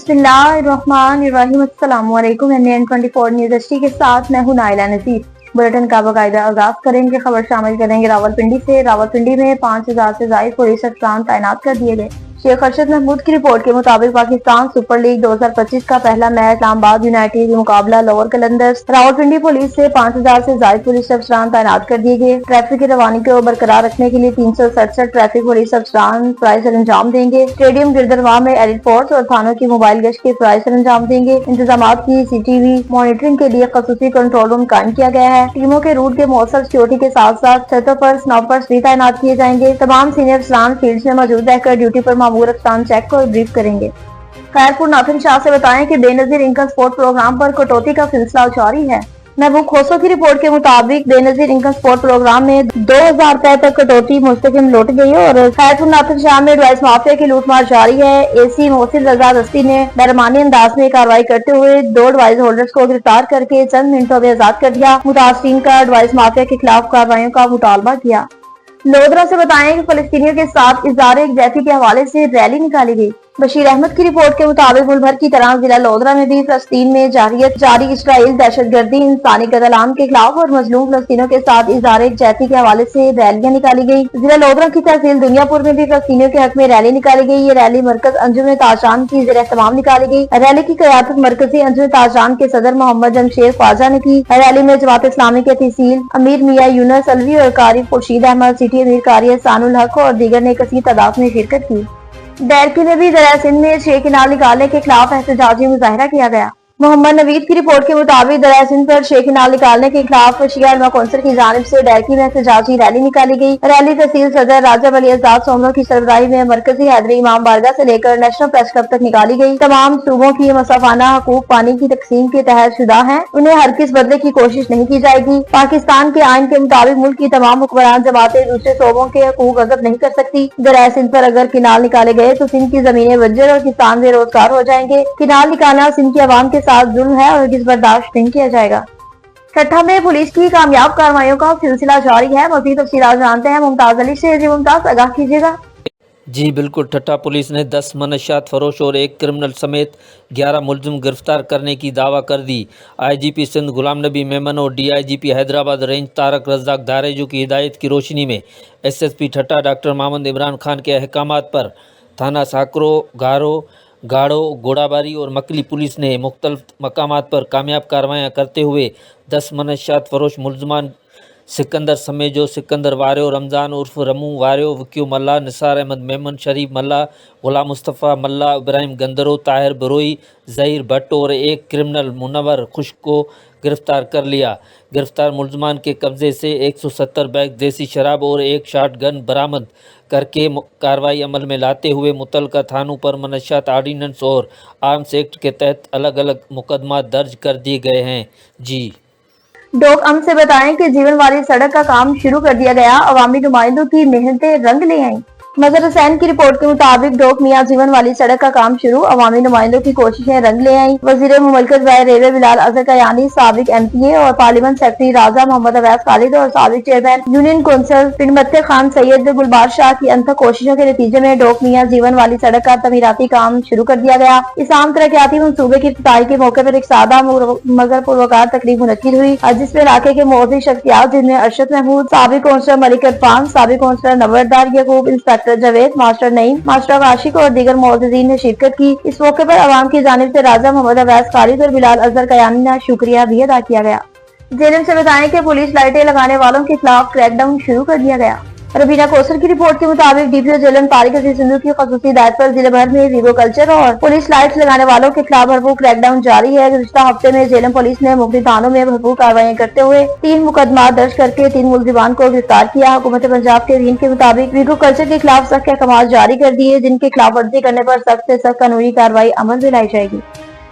बिस्मिल्लाहिर्रहमानिर्रहीम। अस्सलाम वालेकुम। NN24 न्यूज़ एचडी के साथ मैं हूं नाइला नज़ीर। बुलेटिन का बाकायदा आगाज करेंगे। खबर शामिल करेंगे रावलपिंडी से। रावलपिंडी में 5000 से ज्यादा पुलिस अफसरान तैनात कर दिए गए। शेख अरशद महमूद की रिपोर्ट के मुताबिक पाकिस्तान सुपर लीग 2025 का पहला मैच इस्लामाबाद यूनाइटेड मुकाबला लोअर कलंदर्स। रावलपिंडी पुलिस से 5000 से ज्यादा पुलिस अफसरान तैनात कर दिए गए। ट्रैफिक की रवानी को बरकरार रखने के लिए 367 ट्रैफिक पुलिस अफसरान फराइज सर अंजाम देंगे। स्टेडियम गिरदरवाह में एलिट फोर्स और थानों की मोबाइल गश्त के फराइज सर अंजाम देंगे। इंतजाम की सीसीटीवी मॉनिटरिंग के लिए खसूसी कंट्रोल रूम कायम किया गया है। टीमों के रूट के मौसर सिक्योरिटी के साथ साथ छतों पर स्नाइपर्स भी तैनात किए जाएंगे। तमाम सीनियर अफसरान फील्ड में मौजूद रहकर ड्यूटी पर मामूर अफसरान चेक को ब्रीफ करेंगे। खैरपुर नाथन शाह से बताएं कि बेनजीर इनकम सपोर्ट प्रोग्राम पर कटौती का सिलसिला जारी है। महबूब खोसो की रिपोर्ट के मुताबिक बेनजीर इनकम सपोर्ट प्रोग्राम में 2000 रुपए तक कटौती मुस्तकिल लौट गई है और खैरपुर नाथन शाह में डिवाइस माफिया की लूटमार जारी है। एसी मोहसिन रजा दस्ती ने बेरमानी अंदाज में कार्रवाई करते हुए 2 डिवाइस होल्डर्स को गिरफ्तार करके चंद मिनटों में आजाद कर दिया। मुतासरीन का डिवाइस माफिया के खिलाफ कार्रवाई का मुतालबा किया। लोधरा से बताएं कि फलस्तीनियों के साथ इज़हार यकजहती के हवाले से रैली निकाली गई। बशीर अहमद की रिपोर्ट के मुताबिक मुल्क भर की तरह जिला लोधरा में भी फलस्तीन में जारी इसराइल दहशतगर्दी इंसानी कत्ल-ए-आम के खिलाफ और मजलूम फलस्तीनियों के साथ इज़हार यकजहती के हवाले से रैलियां निकाली गई। जिला लोधरा की तहसील दुनियापुर में भी फलस्तीनियों के हक में रैली निकाली गई। ये रैली मरकज अंजुम ताजरान की ज़ेर एहतमाम निकाली गई। रैली की क़यादत मरकजी अंजुम ताजरान के सदर मोहम्मद जमशेद ख्वाजा ने की। रैली में जमात इस्लामी के तहसील अमीर मियां यूनुस अलवी और कारी खुर्शीद अहमद, सिटी अमीर कारी एहसानुल हक और दीगर ने कसीर तादाद में शिरकत की। डैरकी में भी दरिया सिंध में 6 किनाल निकालने के खिलाफ एहतजाजी मुजाहिरा किया गया। मोहम्मद नवीद की रिपोर्ट के मुताबिक दरिया सिंध पर 6 किनाल निकालने के खिलाफ शिया उलमा कौंसिल की जानिब से डैरकी में एहतजाजी रैली निकाली गई। रैली तहसील सदर राजा अली आजाद सोमरो की सरबराही में मरकजी हैदरी इमाम बारगाह से लेकर नेशनल प्रेस क्लब तक निकाली गई। तमाम सूबों की मसाफाना हकूक पानी की तकसीम के तहत शुदा है, उन्हें हर किस बदले की कोशिश नहीं की जाएगी। पाकिस्तान के आइन के मुताबिक मुल्क की तमाम हुक्मरान जमातें दूसरे सूबों के हकूक गजब नहीं कर सकती। दरिया सिंध पर अगर किनाल निकाले गए तो सिंध की जमीनें बंजर और किसान बेरोजगार हो जाएंगे। किनाल निकालना सिंध की आवाम के साथ जुल्म है और इस बर्दाश्त नहीं किया जाएगा। ठट्ठा में पुलिस की कामयाब कार्रवाइयों का सिलसिला जारी है। मज़ीद तफसीलात जानते हैं मुमताज अली से। जी मुमताज, आगाह कीजिएगा। जी बिल्कुल, ठट्ठा पुलिस ने 10 मनशियात फरोश और 1 क्रिमिनल समेत 11 मुलजिम गिरफ्तार करने की दावा कर दी। IGP सिंध गुलाम नबी मेमन और DIGP हैदराबाद रेंज तारक रज़ाक दारेजू की हिदायत की रोशनी में SSP ठट्ठा डॉक्टर मोहम्मद इमरान खान के अहकामात पर थाना साकरो, गाड़ो, गोड़ाबारी और मकली पुलिस ने मुख्तलिफ मकामात पर कामयाब कार्रवाइयाँ करते हुए 10 मनशियात फरोश मुलजमान सिकंदर समेजो, सिकंदर वारियो, रमज़ान उर्फ रमू वारियो, वकील मल्ला, निसार अहमद मेमन, शरीफ मल्ला, गुलाम मुस्तफ़ा मल्ला, इब्राहिम गंदरो, ताहिर बरोई, ज़हीर भट्ट और 1 क्रिमिनल मुनव्वर खुश को गिरफ्तार कर लिया। गिरफ्तार मुलजमान के कब्जे से 170 बैग देसी शराब और 1 शॉट गन बरामद करके कार्रवाई अमल में लाते हुए मुतल्लिका थानों पर मनशियात आर्डीनेंस और आर्म्स एक्ट के तहत अलग अलग मुकदमा दर्ज कर दिए गए हैं। जी डोक अम से बताएं कि जीवन वाली सड़क का काम शुरू कर दिया गया। अवामी नुमाइंदों की मेहनतें रंग ले आईं। मजहर हुसैन की रिपोर्ट के मुताबिक डोक मियां जीवन वाली सड़क का काम शुरू, अवामी नुमाइंदों की कोशिशें रंग ले आईं। वजीर मुमलकत व रेलवे बिलाल अजहर कयानी, साबिक MPA और पार्लियामेंट सेक्रेटरी राजा मोहम्मद अवैस खालिद और साबिक चेयरमैन यूनियन कौंसिल पिंड मत्ते खान सैयद गुलबार शाह की अनथक कोशिशों के नतीजे में डोक मियां जीवन वाली सड़क का तमीराती काम शुरू कर दिया गया। इस आम तरक्याती मंसूबे की इफ्तिताही के मौके पर एक सादा मगर पुरवकार तकरीब मुनक्किद हुई, जिसमें इलाके के मोअज़्ज़िज़ शख्सियात जिनमें अरशद महमूद, साबिक कौंसलर मलिक इरफान, साबिक कौंसलर नवरदार Yakub, inspector Javed, master Naeem, master Ashiq और दीगर मोअज़्ज़िज़ीन ने शिरकत की। इस मौके पर अवाम की जानिब से राजा मोहम्मद अवैस खालिद और बिलाल अजहर कयानी का शुक्रिया भी अदा किया गया। जेएलएम से बताएं कि पुलिस लाइटें लगाने वालों के खिलाफ क्रैकडाउन शुरू कर दिया गया। रबीना कौसर की रिपोर्ट के मुताबिक DPO जेएलएम तारिक अजीज सिंधु की खसूसी हिदायत पर जिले भर में वीगो कल्चर और पुलिस लाइट्स लगाने वालों के खिलाफ भरपूर क्रैकडाउन जारी है। गुज़िश्ता हफ्ते में जेएलएम पुलिस ने मुख्तलिफ थानों में भरपूर कार्रवाई करते हुए 3 मुकदमा दर्ज करके 3 मुलजिमान को गिरफ्तार किया। हुकूमत पंजाब के वजीर के मुताबिक वीगो कल्चर के खिलाफ सख्त अहकाम जारी कर दिए, जिनके खिलाफ वर्जी करने पर सख्त से सख्त कानूनी कार्रवाई अमल में लाई जाएगी।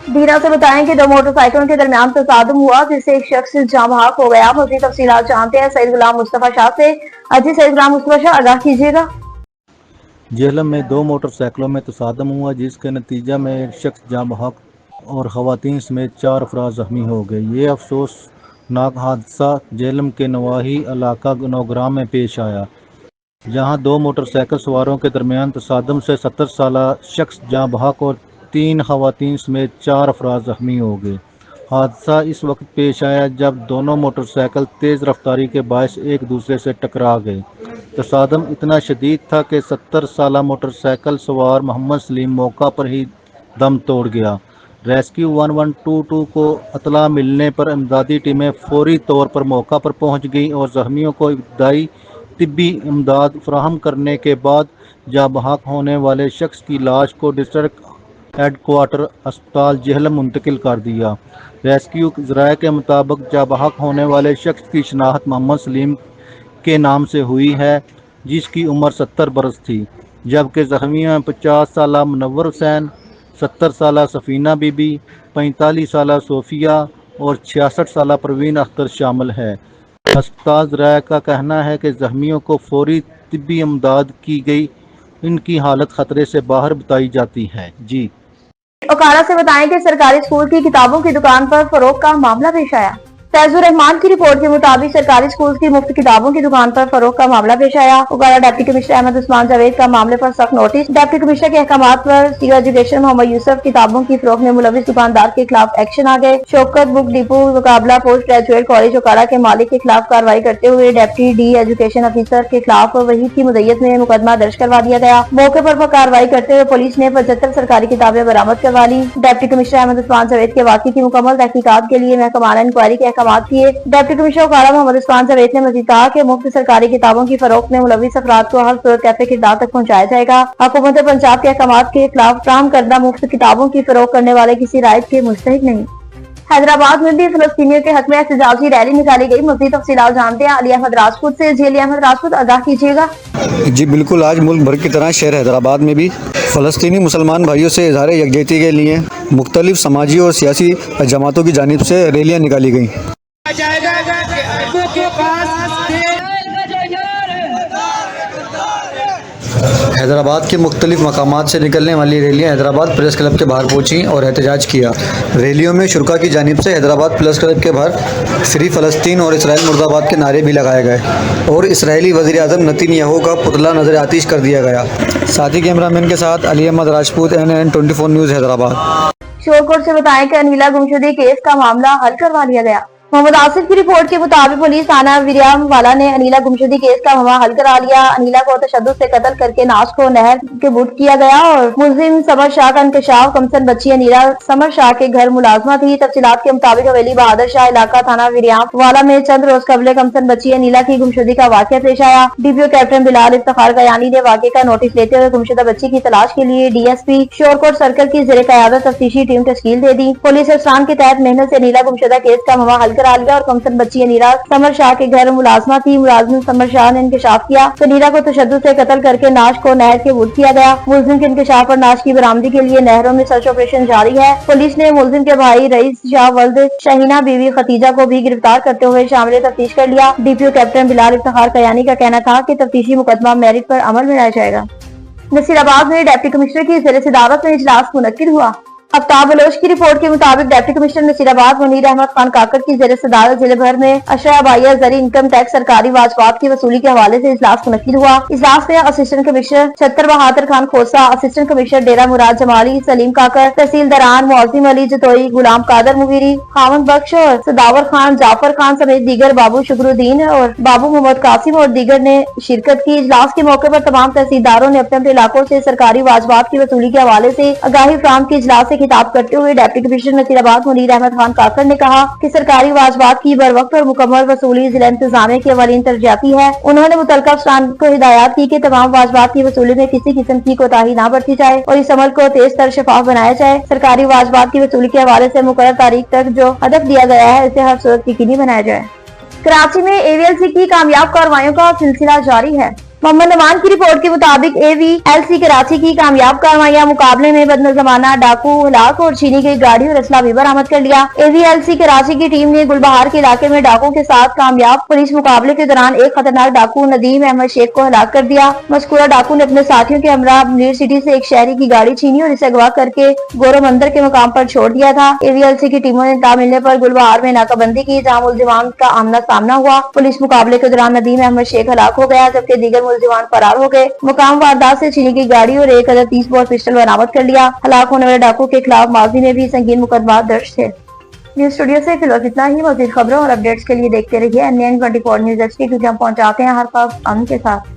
दीना से बताएं कि 2 मोटरसाइकिलों के दरमियान तसादुम हुआ, जिससे एक शख्स जाँ बहक हो गया। मज़ीद तफसीलात जानते हैं सईद गुलाम मुस्तफा शाह से। अजी सईद गुलाम मुस्तफा शाह, आगाह कीजिएगा। जेहलम में 2 मोटरसाइकिलों में तसादम हुआ, जिसके नतीजा में एक शख्स जाँ बहक और खवातीन समेत 4 अफराद जख्मी हो गए। ये अफसोसनाक हादसा जेहलम के नवाही इलाका नौग्राम में पेश आया, जहां 2 मोटरसाइकिल सवारों के दरमियान तसादम से 70 साला शख्स जाँ बहक और 3 खवातीन समेत 4 अफराद जख्मी हो गए। हादसा इस वक्त पेश आया जब दोनों मोटरसाइकिल तेज़ रफ्तारी के बायस एक दूसरे से टकरा गए। तसादम इतना शदीद था कि 70 साला मोटरसाइकिल सवार मोहम्मद सलीम मौका पर ही दम तोड़ गया। रेस्क्यू 1122 को इतला मिलने पर इमदादी टीमें फौरी तौर पर मौका पर पहुंच गईं और जख्मियों को इब्तदाई तिब्बी इमदाद फराहम करने के बाद जाँ बहक होने वाले शख्स की लाश को डिस्ट्रिक्ट हेडक्वार्टर अस्पताल जेहलम मुंतकिल कर दिया। रेस्क्यू ज़राए के मुताबिक जाँ बहक होने वाले शख्स की शनाख्त मोहम्मद सलीम के नाम से हुई है, जिसकी उम्र 70 बरस थी, जबकि जख्मियों में 50 साला मुनव्वर हुसैन, 70 साला सफीना बीबी, 45 साला सोफिया और 66 साला परवीन अख्तर शामिल है। अस्पताल ज़राए का कहना है कि जख्मियों को फौरी तिब्बी इमदाद की गई, इनकी हालत खतरे से बाहर बताई जाती है। जी ओकाड़ा से बताएं कि सरकारी स्कूल की किताबों की दुकान पर फरोख्त का मामला पेश आया। फैजुर रहमान की रिपोर्ट के मुताबिक सरकारी स्कूल की मुफ्त किताबों की दुकान पर फरोख्त का मामला पेश आया। ओकाड़ा डिप्टी कमिश्नर अहमद उस्मान जावेद का मामले पर सख्त नोटिस। डिप्टी कमिश्नर के अहकाम पर सीओ एजुकेशन मोहम्मद यूसुफ किताबों की फरोख्त में मुलविस दुकानदार के खिलाफ एक्शन आ गए। शौकत बुक डिपो मुकाबला पोस्ट ग्रेजुएट कॉलेज ओकाड़ा के मालिक के खिलाफ कार्रवाई करते हुए डिप्टी डी एजुकेशन ऑफिसर के खिलाफ वहीद की मुद्दत में मुकदमा दर्ज करवा दिया गया। मौके पर कार्रवाई करते हुए पुलिस ने 75 सरकारी किताबें बरामद करवा ली। डिप्टी कमिश्नर अहमद उस्मान जावेद के वाकई की मुकम्मल तहकीकात के लिए महकमाना इंक्वायरी के अहकाम किए। डिप्टी कमिश्नर ओकाड़ा मोहम्मद उस्मान जावेद ने मजीद कहा कि मुफ्त सरकारी किताबों की फरोख्त में मुलविस अफराद को हर सूरत कैफे किरदार तक पहुँचाया जाएगा। हुकूमत पंजाब के अहकाम के खिलाफ फराहम करदा मुफ्त किताबों की फरोख्त करने वाले किसी रायत के मुस्तहिक नहीं। हैदराबाद में भी फिलिस्तीनियों के हक में एहतजाजी रैली निकाली गई। मज़ीद तफसीलात जानते हैं अली अहमद राजपूत से। जी अली अहमद राजपूत, आगाह कीजिएगा। जी बिल्कुल, आज मुल्क भर की तरह शहर हैदराबाद में भी फ़लस्तीनी मुसलमान भाइयों से इज़हार यकजहती के लिए मुख्तलिफ समाजी और सियासी जमातों की जानिब से रैलियाँ निकाली गईं। हैदराबाद के मुख्तलिफ मकामात से निकलने वाली रैलियाँ हैदराबाद प्रेस क्लब के बाहर पहुँची और एहतजाज किया। रैलियों में शुरा की जानिब से हैदराबाद प्रेस क्लब के बाहर फ्री फ़लस्तीन और इसराइल मुर्दाबाद के नारे भी लगाए गए और इसराइली वज़ीर आज़म नेतन्याहू का पुतला नज़र आतिश कर दिया गया। साथी कैमरामैन के साथ अली अहमद राजपूत, NN 24 न्यूज़ हैदराबाद। शोरकोट से बताएं कि अनीला गुमशुदगी केस का मामला हल करवा लिया गया। मोहम्मद आसिफ की रिपोर्ट के मुताबिक पुलिस थाना विरियाम वाला ने अनीला गुमशुदगी केस का मामला हल करा लिया। अनीला को तशद्दुद से कत्ल करके नाश को नहर के बुट किया गया और मुलजिम समर शाह का इंकशाफ। कमसन बच्ची अनीला समर शाह के घर मुलाजमा थी। तफसीलात के मुताबिक हवेली बहादुर शाह इलाका थाना विरियाम वाला में चंद रोज कबले कमसन बच्ची अनीला की गुमशुदगी का वाकया पेश आया। DPO कैप्टन बिलाल इफ्तिखार कयानी ने वाकये का नोटिस लेते हुए गुमशुदा बच्ची की तलाश के लिए DSP शोरकोट सर्कल की ज़ेरे क़यादत तफ्तीशी टीम तश्कील दे दी। पुलिस अफसरान के तहत मेहनत से अनीला गुमशुदा केस का मामला हल करा लिया और कमसन बच्ची अनीला समर शाह के घर मुलाजमा थी। मुलाजिम समर शाह ने इंकशाफ किया तो अनीला को तशद्दुद से कत्ल करके नाश को नहर के बुट किया गया। मुलजिम के इंकशाफ और नाश की बरामदी के लिए नहरों में सर्च ऑपरेशन जारी है। पुलिस ने मुलजिम के भाई रईस शाह वल्द शहीना बीवी खतीजा को भी गिरफ्तार करते हुए शामिल तफ्तीश कर लिया। DPO कैप्टन बिलाल इफ्तिखार कयानी का कहना था कि तफ्तीशी मुकदमा मेरिट पर अमल में लाया जाएगा। नसीराबाद में डिप्टी कमिश्नर की ज़ेर सदारत में इजलास मुनक्किद हुआ। आफ्ताब बलोच की रिपोर्ट के मुताबिक डिप्टी कमिश्नर नसीराबाद मुनीर अहमद खान काकड़ की ज़ेर सदारत जिले भर में अशरा बाइया जरी इनकम टैक्स सरकारी वाजबात की वसूली के हवाले से इजलास मुनक्किद हुआ। इजलास में असिस्टेंट कमिश्नर छत्तर बहादुर खान खोसा, असिस्टेंट कमिश्नर डेरा मुराद जमाली, सलीम काकड़, तहसीलदारान मौजिम अली जतोई, गुलाम कादर मुगीरी, खामद बख्श और सदावर खान, जाफर खान समेत दीगर, बाबू शुक्रुद्दीन और बाबू मोहम्मद कासिम और दीगर ने शिरकत की। इजलास के मौके पर तमाम तहसीलदारों ने अपने अपने इलाकों से सरकारी वाजबात की वसूली के हवाले से आगाही फराहम की। इजलास से खिताब करते हुए डिप्टी कमिश्नर नसीराबाद मुनीर अहमद खान काकड़ ने कहा कि सरकारी वाजबात की बर वक्त और मुकम्मल वसूली जिला इंतजामिया की अवलीन तरजीहाती है। उन्होंने मुतल्लिका अफसरान को हिदायत की कि तमाम वाजबात की वसूली में किसी किस्म की कोताही न बरती जाए और इस अमल को तेज तर शफाफ बनाया जाए। सरकारी वाजबात की वसूली के हवाले से मुकर्रर तारीख तक जो हदफ दिया गया है इसे हर सूरत यकीनी बनाया जाए। कराची में AVLC की कामयाब कार्रवाइयों का सिलसिला जारी है। मोहम्मद नमान की रिपोर्ट के मुताबिक AVLC कराची की कामयाब कार्रवाइयां मुकाबले में बदनज़माना डाकू, हलाक और छीनी गई गाड़ी और असला भी बरामद कर लिया। AVLC कराची की टीम ने गुलबहार के इलाके में डाकुओं के साथ कामयाब पुलिस मुकाबले के दौरान एक खतरनाक डाकू नदीम अहमद शेख को हलाक कर दिया। मज़कूरा डाकू ने अपने साथियों के हमरा मुनीर सिटी से एक शहरी की गाड़ी छीनी और इसे अगवा करके गोरोमंदर के मुकाम पर छोड़ दिया था। AVLC की टीमों ने इत्तला मिलने पर गुलबहार में नाकाबंदी की, जहाँ मुलजिमान का आमना सामना हुआ। पुलिस मुकाबले के दौरान नदीम अहमद शेख हलाक हो गया, जबकि दीगर मुलजिमान फरार हो गए। मुकाम वारदात से चीनी की गाड़ी और एक अदद 30 बोर पिस्टल बरामद कर लिया। हलाक होने वाले डाकू के खिलाफ माजी में भी संगीन मुकदमा दर्ज थे। न्यूज स्टूडियो से फिलहाल इतना ही। मज़ीद खबरों और अपडेट्स के लिए देखते रहिए NN24 न्यूज HD, क्योंकि हम पहुंचाते हैं हर खबर अमन के साथ।